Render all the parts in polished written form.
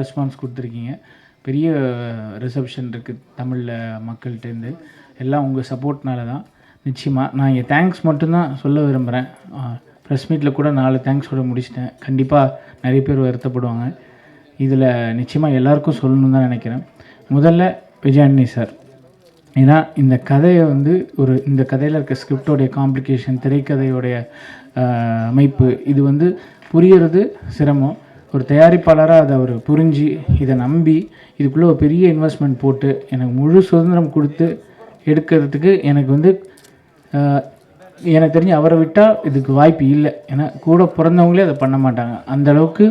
Response கொடுத்துருக்கீங்க. பெரிய reception இருக்குது தமிழில் மக்கள்கிட்டேருந்து. எல்லாம் உங்கள் சப்போர்ட்னால தான். நிச்சயமாக நான் இங்கே தேங்க்ஸ் மட்டும்தான் சொல்ல விரும்புகிறேன். ப்ரெஸ் மீட்டில் கூட 4 தேங்க்ஸோடு முடிச்சிட்டேன். கண்டிப்பாக நிறைய பேர் வருத்தப்படுவாங்க. இதில் நிச்சயமாக எல்லாருக்கும் சொல்லணும்னு தான் நினைக்கிறேன். முதல்ல விஜயாண்டி சார், ஏன்னா இந்த கதையை வந்து இந்த கதையில் இருக்க ஸ்கிரிப்டோடைய காம்ப்ளிகேஷன், திரைக்கதையோடைய அமைப்பு, இது வந்து புரிகிறது சிரமம். ஒரு தயாரிப்பாளராக அதை அவர் புரிஞ்சு இதை நம்பி இதுக்குள்ளே ஒரு பெரிய இன்வெஸ்ட்மெண்ட் போட்டு எனக்கு முழு சுதந்திரம் கொடுத்து எடுக்கிறதுக்கு எனக்கு வந்து எனக்கு தெரிஞ்சு அவரை விட்டால் இதுக்கு வாய்ப்பு இல்லை. ஏன்னா கூட பிறந்தவங்களே அதை பண்ண மாட்டாங்க. அந்தளவுக்கு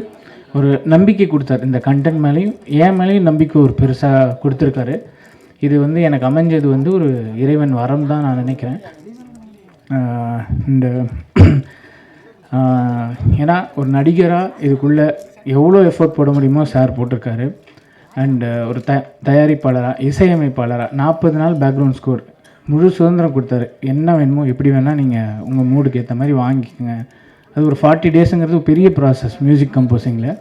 ஒரு நம்பிக்கை கொடுத்தாரு. இந்த கண்டென்ட் மேலேயும் என் மேலேயும் நம்பிக்கை ஒரு பெருசாக கொடுத்துருக்காரு. இது வந்து எனக்கு அமைஞ்சது வந்து ஒரு இறைவன் வரம் தான் நான் நினைக்கிறேன். இந்த ஏன்னா ஒரு நடிகராக இதுக்குள்ளே எவ்வளோ எஃபோர்ட் போட முடியுமோ சார் போட்டிருக்காரு. அண்டு ஒரு தயாரிப்பாளராக, இசையமைப்பாளராக 40 நாள் பேக்ரவுண்ட் ஸ்கோர் முழு சுதந்திரம் கொடுத்தாரு. என்ன வேணுமோ எப்படி வேணால் நீங்கள் உங்கள் மூடுக்கு ஏற்ற மாதிரி வாங்கிக்கோங்க. அது ஒரு 40 டேஸுங்கிறது ஒரு பெரிய ப்ராசஸ் மியூசிக் கம்போஸிங்கில்.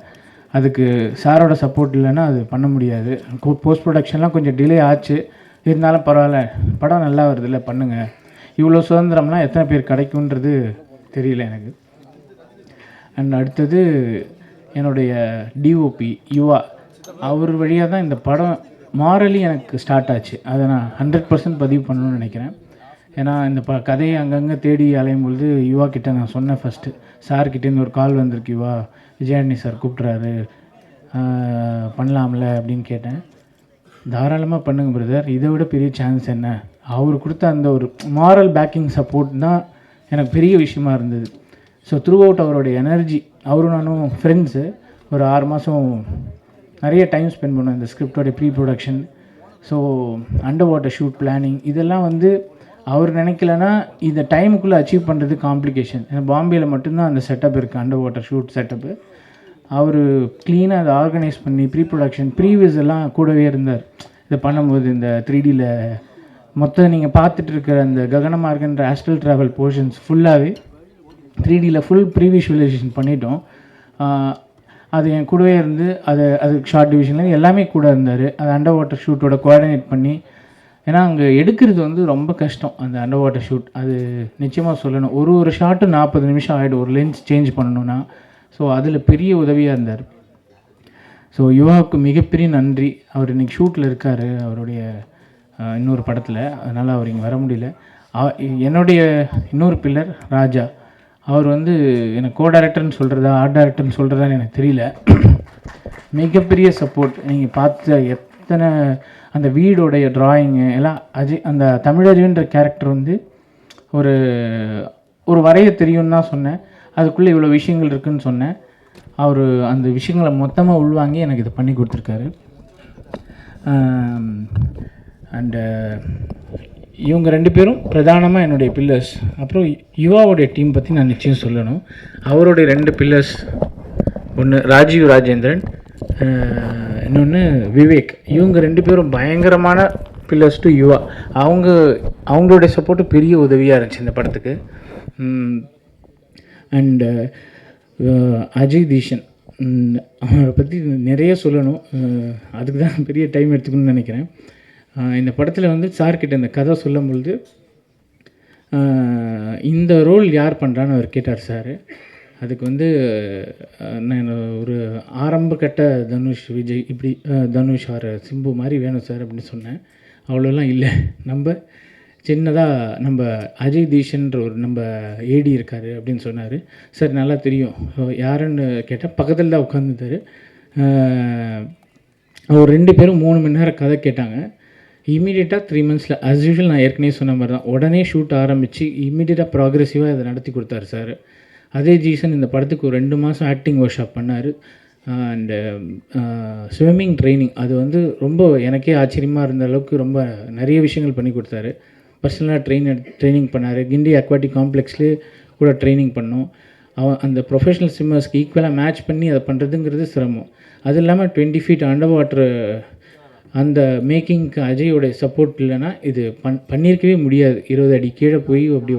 அதுக்கு சாரோட சப்போர்ட் இல்லைன்னா அது பண்ண முடியாது. போஸ்ட் ப்ரொடக்ஷன்லாம் கொஞ்சம் டிலே ஆச்சு. இருந்தாலும் பரவாயில்ல, படம் நல்லா வருதில்ல, பண்ணுங்கள். இவ்வளோ சுதந்திரம்லாம் எத்தனை பேர் கிடைக்குன்றது தெரியல எனக்கு. அண்ட் அடுத்தது என்னுடைய டிஓபி யுவா, அவர் வழியாக தான் இந்த படம் மாரலி எனக்கு ஸ்டார்ட் ஆச்சு. அதை நான் 100% பதிவு பண்ணணும்னு நினைக்கிறேன். ஏன்னா இந்த கதையை அங்கங்கே தேடி அலையும் பொழுது யுவா கிட்டே நான் சொன்னேன். ஃபஸ்ட்டு சார்கிட்டேருந்து ஒரு கால் வந்திருக்கு, யுவா விஜயாண்டி சார் கூப்பிட்றாரு, பண்ணலாம்ல அப்படின்னு கேட்டேன். தாராளமாக பண்ணுங்க பிரதர், இதை விட பெரிய சான்ஸ் என்ன. அவர் கொடுத்த அந்த ஒரு மாரல் பேக்கிங் சப்போர்ட் தான் எனக்கு பெரிய விஷயமா இருந்தது. ஸோ த்ரூ அவுட் அவருடைய எனர்ஜி, அவரும் நானும் ஃப்ரெண்ட்ஸு. ஒரு 6 மாதம் நிறைய டைம் ஸ்பெண்ட் பண்ணோம் இந்த ஸ்கிரிப்டோடைய pre production. So underwater shoot planning, இதெல்லாம் வந்து அவர் நினைக்கலன்னா இந்த டைமுக்குள்ளே அச்சீவ் பண்ணுறது காம்ப்ளிகேஷன். ஏன்னா பாம்பேயில் மட்டும்தான் அந்த செட்டப் இருக்குது, அண்டர் வாட்டர் ஷூட் செட்டப்பு. அவர் க்ளீனாக அதை ஆர்கனைஸ் பண்ணி ப்ரீ ப்ரொடக்ஷன் ப்ரீவியஸ் எல்லாம் கூடவே இருந்தார். இதை பண்ணும்போது இந்த 3Dயில் மொத்தம் நீங்கள் பார்த்துட்டு இருக்கிற அந்த ககனமார்கன்ற ஆஸ்ட்ரல் ட்ராவல் போர்ஷன்ஸ் ஃபுல்லாகவே 3Dயில் ஃபுல் ப்ரீ விஷுவலைசேஷன் பண்ணிட்டோம். அது என் கூடவே இருந்து அதுக்கு ஷார்ட் டிவிஷனில் எல்லாமே கூட இருந்தார். அது அண்டர் வாட்டர் ஷூட்டோட கோஆர்டினேட் பண்ணி, ஏன்னா அங்கே எடுக்கிறது வந்து ரொம்ப கஷ்டம் அந்த அண்டர் வாட்டர் ஷூட். அது நிச்சயமாக சொல்லணும், ஒரு ஷாட்டு 40 நிமிஷம் ஆகிடும் ஒரு லென்ஸ் சேஞ்ச் பண்ணணுன்னா. ஸோ அதில் பெரிய உதவியாக இருந்தார். ஸோ யுவாவுக்கு மிகப்பெரிய நன்றி. அவர் இன்றைக்கி ஷூட்டில் இருக்கார் அவருடைய இன்னொரு படத்தில், அதனால் அவர் இங்கே வர முடியல. என்னுடைய இன்னொரு பில்லர் ராஜா, அவர் வந்து எனக்கு கோ டைரக்டர்னு சொல்கிறதா ஆர்ட் டைரக்டர்னு சொல்கிறதான்னு எனக்கு தெரியல. மிகப்பெரிய சப்போர்ட். நீங்கள் பார்த்த எத்தனை அந்த வீடோடைய ட்ராயிங்கு எல்லாம் அந்த தமிழறிவுன்ற கேரக்டர் வந்து ஒரு வரைய தெரியும்னு தான் சொன்னேன். அதுக்குள்ளே இவ்வளோ விஷயங்கள் இருக்குதுன்னு சொன்னேன். அவர் அந்த விஷயங்களை மொத்தமாக உள்வாங்கி எனக்கு இதை பண்ணி கொடுத்துருக்காரு. அண்டு இவங்க 2 பேரும் பிரதானமாக என்னுடைய பில்லர்ஸ். அப்புறம் யுவாவுடைய டீம் பற்றி நான் நிச்சயம் சொல்லணும். அவருடைய 2 பில்லர்ஸ், ஒன்று ராஜீவ் ராஜேந்திரன், இன்னொன்று விவேக். இவங்க 2 பேரும் பயங்கரமான பில்லர்ஸ் டு யுவா. அவங்களுடைய சப்போர்ட்டு பெரிய உதவியாக இருந்துச்சு இந்த படத்துக்கு. அண்டு அஜய் தீஷன், அவரை பற்றி நிறைய சொல்லணும். அதுக்கு தான் பெரிய டைம் எடுத்துக்கணும்னு நினைக்கிறேன். இந்த படத்தில் வந்து சார்கிட்ட இந்த கதை சொல்லும் பொழுது இந்த ரோல் யார் பண்ணுறான்னு அவர் கேட்டார் சார். அதுக்கு வந்து நான் ஒரு ஆரம்ப கட்ட தனுஷ், விஜய், இப்படி தனுஷ் ஆர் சிம்பு மாதிரி வேணும் சார் அப்படின்னு சொன்னேன். அவ்வளோலாம் இல்லை, நம்ம சின்னதாக நம்ம அஜய் தீஷன்ற ஒரு நம்ம ஏடி இருக்கார் அப்படின்னு சொன்னார். சார் நல்லா தெரியும் யாருன்னு கேட்டால் பக்கத்தில் தான் உட்காந்துட்டார். அவர் 2 பேரும் 3 மணி நேரம் கதை கேட்டாங்க. இமீடியட்டாக 3 மந்த்ஸில் ஆஸ் யூஷுவல் நான் ஏற்கனவே சொன்ன மாதிரி தான் உடனே ஷூட் ஆரம்பித்து இமீடியட்டாக ப்ராக்ரெசிவாக இதை நடத்தி கொடுத்தாரு சார். அதே ஜீசன் இந்த படத்துக்கு ஒரு 2 மாதம் ஆக்டிங் ஒர்க் ஷாப் பண்ணார். அண்டு ஸ்விம்மிங் ட்ரைனிங், அது வந்து ரொம்ப எனக்கே ஆச்சரியமாக இருந்த அளவுக்கு ரொம்ப நிறைய விஷயங்கள் பண்ணி கொடுத்தாரு. பர்சனலாக ட்ரைனிங் பண்ணார். கிண்டி அக்வாட்டிக் காம்ப்ளெக்ஸ்லேயே கூட ட்ரைனிங் பண்ணோம். அந்த ப்ரொஃபஷனல் ஸ்விம்மர்ஸ்க்கு ஈக்குவலாக மேட்ச் பண்ணி அதை பண்ணுறதுங்கிறது சிரமம். அது இல்லாமல் 20 ஃபீட் அண்டர் வாட்டர் அந்த மேக்கிங்க்கு அஜயோடைய சப்போர்ட் இல்லைன்னா இது பண்ணியிருக்கவே முடியாது. 20 அடி கீழே போய் அப்படி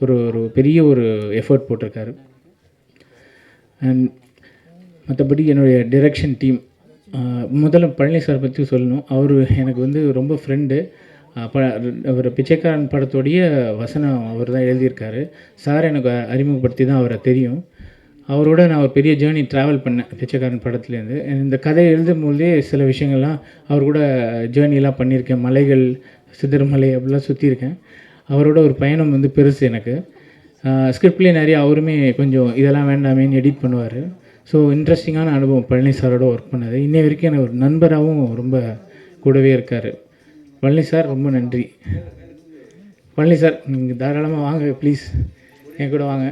ஒரு பெரிய ஒரு எஃபர்ட் போட்டிருக்காரு. அண்ட் மற்றபடி என்னுடைய டைரக்ஷன் டீம் முதல்ல பழனி சார் பற்றி சொல்லணும். அவர் எனக்கு வந்து ரொம்ப ஃப்ரெண்டு. அவர் பிச்சைக்காரன் படத்தோடைய வசனம் அவர் தான் எழுதியிருக்காரு. சார் எனக்கு அறிமுகப்படுத்தி தான் அவரை தெரியும். அவரோட நான் ஒரு பெரிய ஜேர்னி ட்ராவல் பண்ணேன் பிச்சைக்காரன் படத்துலேருந்து. இந்த கதையை எழுதும்போதே சில விஷயங்கள்லாம் அவர் கூட ஜேர்னிலாம் பண்ணியிருக்கேன். மலைகள், சிதறுமலை அப்படிலாம் சுற்றியிருக்கேன். அவரோட ஒரு பயணம் வந்து பெருசு எனக்கு. ஸ்கிரிப்ட்லேயே நிறைய அவருமே கொஞ்சம் இதெல்லாம் வேண்டாமேன்னு எடிட் பண்ணுவார். ஸோ இன்ட்ரெஸ்டிங்கான அனுபவம் பழனி சாரோட ஒர்க் பண்ணது. இன்னை வரைக்கும் எனக்கு ஒரு நண்பராகவும் ரொம்ப கூடவே இருக்கார். பழனி சார் ரொம்ப நன்றி. பழனி சார் நீங்கள் தாராளமாக வாங்க, ப்ளீஸ் என் கூட வாங்க.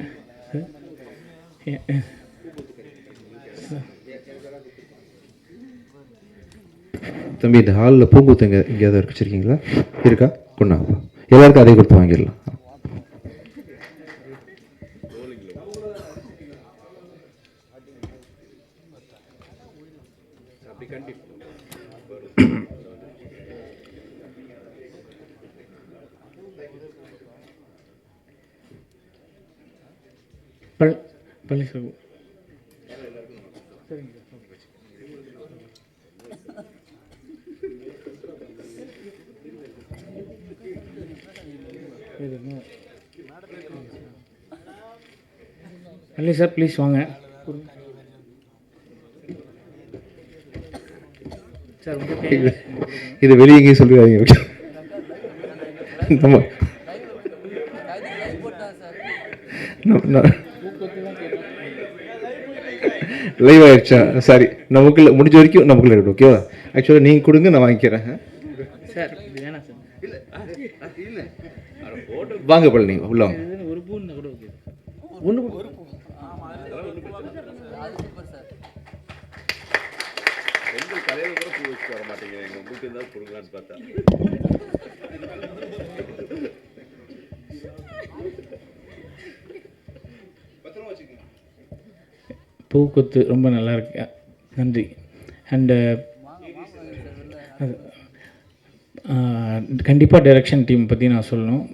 தம்பி, இந்த ஹாலில் பூங்கூத்து எங்கேயாவது வச்சுருக்கீங்களா? இருக்கா? கொண்டாங்க, எல்லாருக்கும் அதே கொடுத்து வாங்கிடலாம். Palani sir Palani sir please வாங்க சார். இது வெளியே எங்கேயும் சொல்லுவாங்க. லைவ் ஆயிடுச்சா? சாரி, நமக்குள்ள முடிஞ்ச வரைக்கும் நமக்குள்ள இருக்கட்டும். ஓகேவா? ஆக்சுவலாக நீங்கள் கொடுங்க, நான் வாங்கிக்கிறேன் சார். வாங்க பழனி, உள்ள வாங்க. ஒரு பூன்னு கூட ஒன்று பூக்கொத்து ரொம்ப நல்லா இருக்கு. நன்றி. அண்டு கண்டிப்பாக டைரக்ஷன் டீம் பற்றி நான் சொல்லணும்.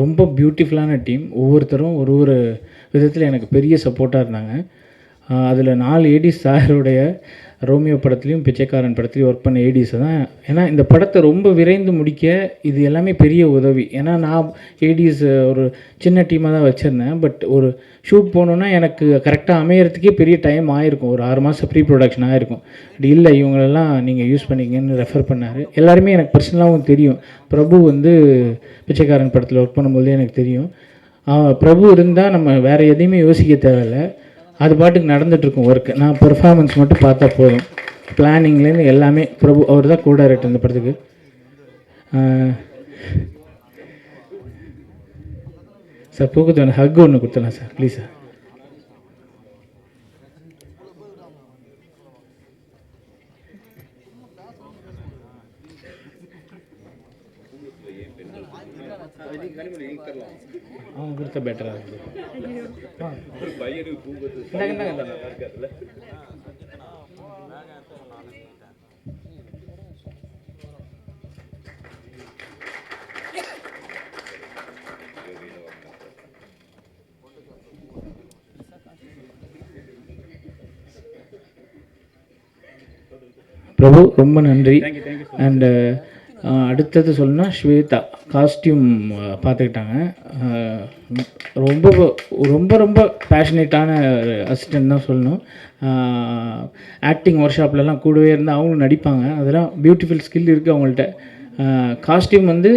ரொம்ப பியூட்டிஃபுல்லான டீம். ஒவ்வொருத்தரும் ஒரு ஒரு விதத்தில் எனக்கு பெரிய சப்போர்ட்டாக இருந்தாங்க. அதில் 4 ஏடிஸ் சாருடைய ரோமியோ படத்துலையும் பிச்சைக்காரன் படத்துலையும் ஒர்க் பண்ண ஏடிஸை தான். ஏன்னா இந்த படத்தை ரொம்ப விரைந்து முடிக்க இது எல்லாமே பெரிய உதவி. ஏன்னா நான் ஏடிஸ் ஒரு சின்ன டீமாக தான் வச்சுருந்தேன். பட் ஒரு ஷூட் போகணுன்னா எனக்கு கரெக்டாக அமையறதுக்கே பெரிய டைம் ஆகிருக்கும். ஒரு 6 மாதம் ப்ரீ ப்ரொடக்ஷன் ஆகிருக்கும். இப்படி இல்லை, இவங்களெல்லாம் நீங்கள் யூஸ் பண்ணிங்கன்னு ரெஃபர் பண்ணார். எல்லாருமே எனக்கு பர்சனலாகவும் தெரியும். பிரபு வந்து பிச்சைக்காரன் படத்தில் ஒர்க் பண்ணும்போதே எனக்கு தெரியும். பிரபு இருந்தால் நம்ம வேறு எதையுமே யோசிக்க தேவையில்லை, அது பாட்டுக்கு நடந்துகிட்ருக்கும் ஒர்க்கு. நான் பெர்ஃபார்மன்ஸ் மட்டும் பார்த்தா போதும். பிளானிங்லேருந்து எல்லாமே பிரபு அவர் தான் கூட டைரக்டர் இந்த படத்துக்கு. சார் பூக்கத்தோட ஹக் ஒன்று கொடுத்துடலாம் சார், ப்ளீஸ் சார். அவங்க கொடுத்தா பெட்டராக இருக்குது. பிரபு ரொம்ப நன்றி. அண்டு அடுத்தது சொல்லணும்னா ஸ்வேதா காஸ்டியூம் பார்த்துக்கிட்டாங்க. ரொம்ப ரொம்ப ரொம்ப பேஷனேட்டான அசிஸ்டன்ட் தான் சொல்லணும். ஆக்டிங் ஒர்க் ஷாப்லலாம் கூடவே இருந்து அவங்களும் நடிப்பாங்க. அதெல்லாம் பியூட்டிஃபுல் ஸ்கில் இருக்குது அவங்கள்ட்ட. காஸ்டியூம் வந்து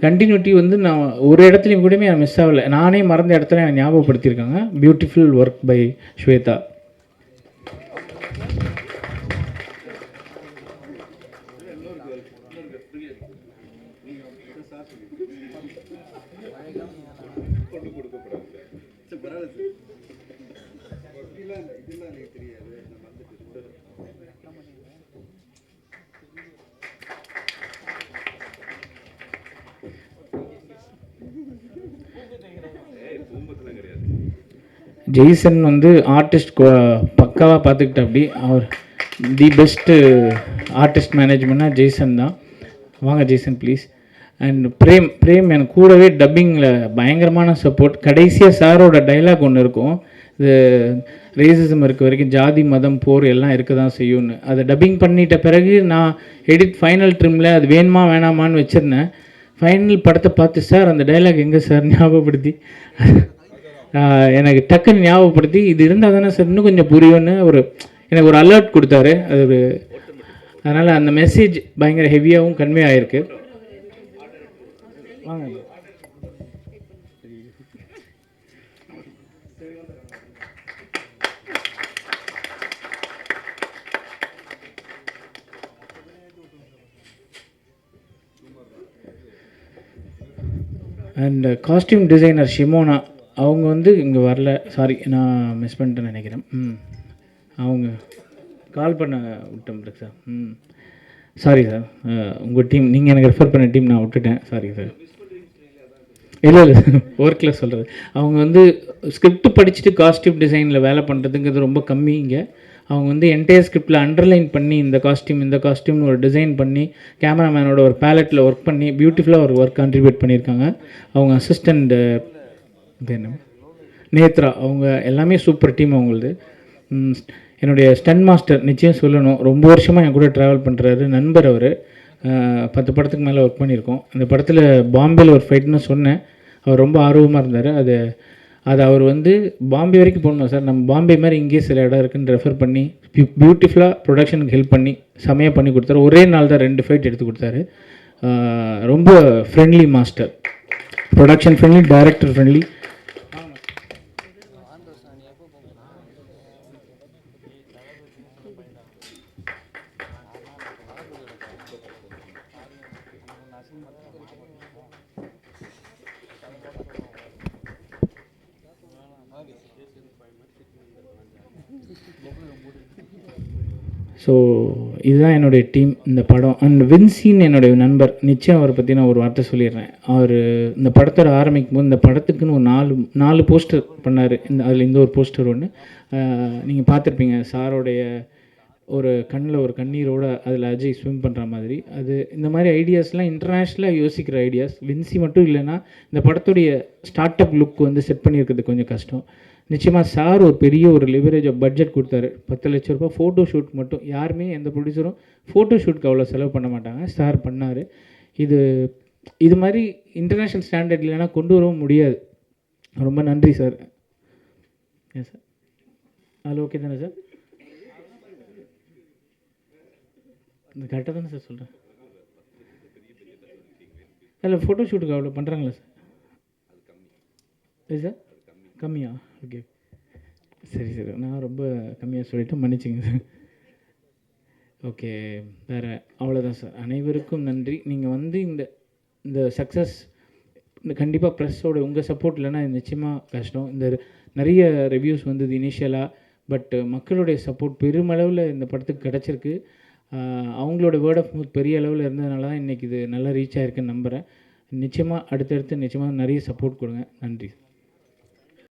கண்டினியூட்டி வந்து நான் ஒரு இடத்துலையும் கூடமே மிஸ் ஆகலை. நானே மறந்த இடத்துல எனக்கு ஞாபகப்படுத்தியிருக்காங்க. Beautiful work by Shweta. Jaison வந்து ஆர்டிஸ்ட் பக்காவாக பார்த்துக்கிட்ட. அப்படி அவர் தி பெஸ்ட்டு ஆர்டிஸ்ட் மேனேஜ்மெண்ட்னா ஜெய்சன் தான். வாங்க ஜெய்சன் ப்ளீஸ். அண்ட் பிரேம் எனக்கு கூடவே டப்பிங்கில் பயங்கரமான சப்போர்ட். கடைசியாக சாரோட டைலாக் ஒன்று இருக்கும், இது ரேசிசம் இருக்க வரைக்கும் ஜாதி மதம் போர் எல்லாம் இருக்க தான் செய்யும்னு. அதை டப்பிங் பண்ணிட்ட பிறகு நான் ஃபைனல் ட்ரிம்மில் அது வேணுமா வேணாமான்னு வச்சுருந்தேன். ஃபைனல் படத்தை பார்த்து சார் அந்த டைலாக் எங்கே சார் ஞாபகப்படுத்தி எனக்கு டக்குன்னு ஞாபகப்படுத்தி இது இருந்தால் தானே சார் இன்னும் கொஞ்சம் புரியும்னு எனக்கு ஒரு அலர்ட் கொடுத்தாரு. அது அதனால் அந்த மெசேஜ் பயங்கர ஹெவியாகவும் கன்வே ஆகிருக்கு. வாங்க. அண்ட் காஸ்டியூம் டிசைனர் ஷிமோனா அவங்க இங்கே வரல, சாரி நான் மிஸ் பண்ணிட்டேன்னு நினைக்கிறேன். அவங்க கால் பண்ண விட்டேன் சார். சாரி சார், உங்கள் டீம் நீங்கள் எனக்கு ரெஃபர் பண்ண டீம் நான் விட்டுட்டேன், சாரி சார். இல்லை ஒர்க்கில் சொல்கிறது. அவங்க ஸ்கிரிப்ட் படிச்சுட்டு காஸ்டியூம் டிசைனில் வேலை பண்ணுறதுங்கிறது ரொம்ப கம்மி இங்கே. அவங்க என்டையர் ஸ்கிரிப்டில் அண்டர்லைன் பண்ணி இந்த காஸ்டியூம்னு ஒரு டிசைன் பண்ணி கேமராமேனோட ஒரு பேலட்டில் ஒர்க் பண்ணி பியூட்டிஃபுல்லாக ஒரு ஒர்க் கான்ட்ரிபியூட் பண்ணியிருக்காங்க. அவங்க அசிஸ்டண்ட் என்ன நேத்ரா, அவங்க எல்லாமே சூப்பர் டீம் அவங்களது. என்னுடைய ஸ்டன் மாஸ்டர் நிச்சயம் சொல்லணும், ரொம்ப வருஷமாக என் கூட ட்ராவல் பண்ணுறாரு, நண்பர் அவர். 10 படத்துக்கு மேலே ஒர்க் பண்ணியிருக்கோம். அந்த படத்தில் பாம்பேயில் ஒரு ஃபைட்னு சொன்னேன், அவர் ரொம்ப ஆர்வமாக இருந்தார். அது அவர் பாம்பே வரைக்கும் போகணும் சார், நம்ம பாம்பே மாதிரி இங்கேயே சில இடம் இருக்குன்னு ரெஃபர் பண்ணி பியூட்டிஃபுல்லாக ப்ரொடக்ஷனுக்கு ஹெல்ப் பண்ணி செமையாக பண்ணி கொடுத்தாரு. ஒரே நாள் தான் 2 ஃபைட் எடுத்து கொடுத்தாரு. ரொம்ப friendly master, production friendly, director friendly. So இதுதான் என்னுடைய டீம் இந்த படம். அண்ட் வின்சின்னு என்னுடைய நண்பர், நிச்சயம் அவரை பற்றி நான் ஒரு வார்த்தை சொல்லிடுறேன். அவர் இந்த படத்தோட ஆரம்பிக்கும் போது இந்த படத்துக்குன்னு ஒரு 4 போஸ்டர் பண்ணார். அதில் இந்த ஒரு போஸ்டர் ஒன்று நீங்கள் பார்த்துருப்பீங்க. சாரோடைய ஒரு கண்ணில் ஒரு கண்ணீரோடு அதில் அஜய் ஸ்விம் பண்ணுற மாதிரி. இந்த மாதிரி ஐடியாஸ்லாம் இன்டர்நேஷ்னலாக யோசிக்கிற ஐடியாஸ். வின்சி மட்டும் இல்லைன்னா இந்த படத்துடைய ஸ்டார்ட் அப் லுக் செட் பண்ணியிருக்கிறது கொஞ்சம் கஷ்டம். நிச்சயமாக சார் ஒரு பெரிய ஒரு லிவரேஜ் ஆஃப் பட்ஜெட் கொடுத்தாரு. 10 லட்ச ரூபா ஃபோட்டோ ஷூட் மட்டும். யாருமே எந்த ப்ரொடியூசரும் ஃபோட்டோ ஷூட்க்கு அவ்வளோ செலவு பண்ண மாட்டாங்க, சார் பண்ணார். இது மாதிரி இன்டர்நேஷ்னல் ஸ்டாண்டர்ட் இல்லைன்னா கொண்டு வரவும் முடியாது. ரொம்ப நன்றி சார். ஏன் சார் அதில் ஓகே தானே சார்? இந்த கரெக்டாக தானே சார் சொல்கிறேன்? இல்லை ஃபோட்டோ ஷூட்டுக்கு அவ்வளோ பண்ணுறாங்களா சார்? இல்லை சார் கம்மியா? ஓகே சரி சார், நான் ரொம்ப கம்மியாக சொல்லிவிட்டு மன்னிச்சிங்க சார். ஓகே, வேறு அவ்வளோதான் சார். அனைவருக்கும் நன்றி. நீங்கள் இந்த சக்ஸஸ் கண்டிப்பாக ப்ரெஸ்ஸோட உங்கள் சப்போர்ட் இல்லைன்னா நிச்சயமாக கஷ்டம். நிறைய ரிவ்யூஸ் இனிஷியலாக, பட் மக்களுடைய சப்போர்ட் பெருமளவில் இந்த படத்துக்கு கிடச்சிருக்கு. அவங்களோட வேர்ட் ஆஃப் மவுத் பெரிய அளவில் இருந்ததுனால தான் இன்றைக்கி இது நல்லா ரீச் ஆகிருக்குன்னு நம்புகிறேன். நிச்சயமாக அடுத்தடுத்து நிச்சயமாக நிறைய சப்போர்ட் கொடுங்க. நன்றி.